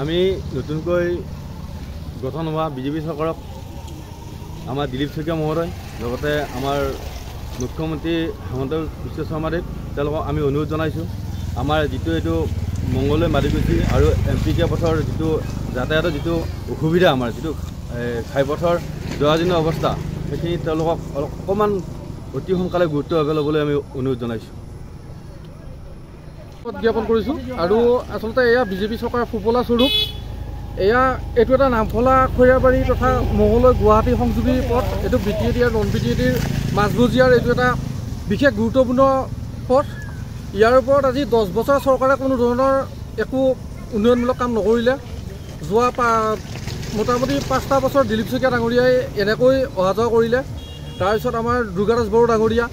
আমি নতুনকৈ গঠন হোৱা বিজেপি চৰকাৰক আমাৰ দিলীপ শইকীয়া মহোদয় লগতে আমাৰ মুখ্যমন্ত্ৰী হিমন্ত বিশ্ব শৰ্মাদেৱ তেওঁলোকক আমি অনুৰোধ জনাইছোঁ আমাৰ যিটো এইটো মংগলদৈ মাদিকুছি আৰু MPK পথৰ যিটো যাতায়াতৰ যিটো অসুবিধা আমাৰ যিটো ঘাইপথৰ জৰাজীৰ্ণ অৱস্থা সেইখিনি তেওঁলোকক অকণমান অতি সোনকালে গুৰুত্বভাৱে ল'বলৈ আমি অনুৰোধ জনাইছোঁ জ্ঞাপন কৰিছোঁ আৰু আচলতে এয়া বিজেপি চৰকাৰৰ সুফলা স্বৰূপ এইটো এটা নামফলা খৈৰাবাৰী তথা মঙলদৈ গুৱাহাটী সংযোগী পথ এইটো BTAD আৰু নন BTADৰ মাজমজিয়াৰ এইটো এটা বিশেষ গুৰুত্বপূৰ্ণ পথ ইয়াৰ ওপৰত আজি 10 বছৰ চৰকাৰে কোনো ধৰণৰ একো উন্নয়নমূলক কাম নকৰিলে যোৱা মোটামুটি 5টা বছৰ দিলীপ শইকীয়া ডাঙৰীয়াই এনেকৈ অহা যোৱা কৰিলে তাৰপিছত আমাৰ দুৰ্গাদাস বড়ো ডাঙৰীয়া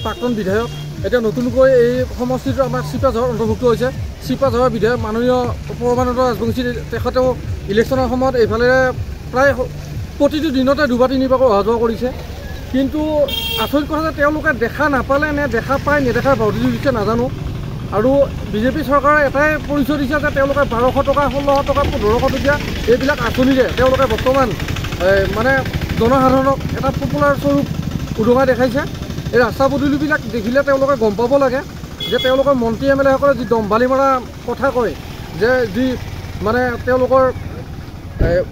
প্ৰাক্তন বিধায়ক এতিয়া নতুনকৈ এই সমষ্টিটো আমাৰ চিপাঝাৰ অন্তৰ্ভুক্ত হৈছে চিপাঝাৰৰ বিধায়ক মাননীয় পৰমানন্দ ৰাজবংশী তেখেতেও ইলেকশ্যনৰ সময়ত এইফালে প্ৰায় প্ৰতিটো দিনতে দুবাৰ তিনিবাৰকৈ অহা যোৱা কৰিছে কিন্তু আচৰিত কথা যে তেওঁলোকে দেখা নাপালে নে দেখা পায় নেদেখাৰ বাউতি দিছে নাজানো আৰু বিজেপি চৰকাৰে এটাই পৰিচয় দিছে যে তেওঁলোকে 1200 টকা 1600 টকা 1500 টকীয়া এইবিলাক আঁচনিৰে তেওঁলোকে বৰ্তমান মানে জনসাধাৰণক এটা পপুলাৰ স্বৰূপ উদঙাই দেখাইছে এই ৰাস্তা পদূলিবিলাক দেখিলে তেওঁলোকে গম পাব লাগে যে তেওঁলোকৰ মন্ত্ৰী MLA সকলে যি দম্বালি মৰা কথা কয় যে যি মানে তেওঁলোকৰ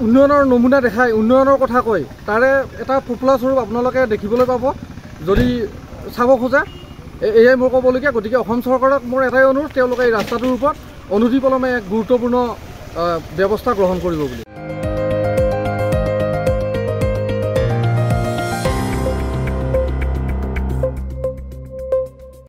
উন্নয়নৰ নমুনা দেখায় উন্নয়নৰ কথা কয় তাৰে এটা পপুলাৰ স্বৰূপ আপোনালোকে দেখিবলৈ পাব যদি চাব খোজে এয়াই মোৰ ক'বলগীয়া গতিকে অসম চৰকাৰক মোৰ এটাই অনুৰোধ তেওঁলোকে এই ৰাস্তাটোৰ ওপৰত অনতিপলমে এক গুৰুত্বপূৰ্ণ ব্যৱস্থা গ্ৰহণ কৰিব বুলি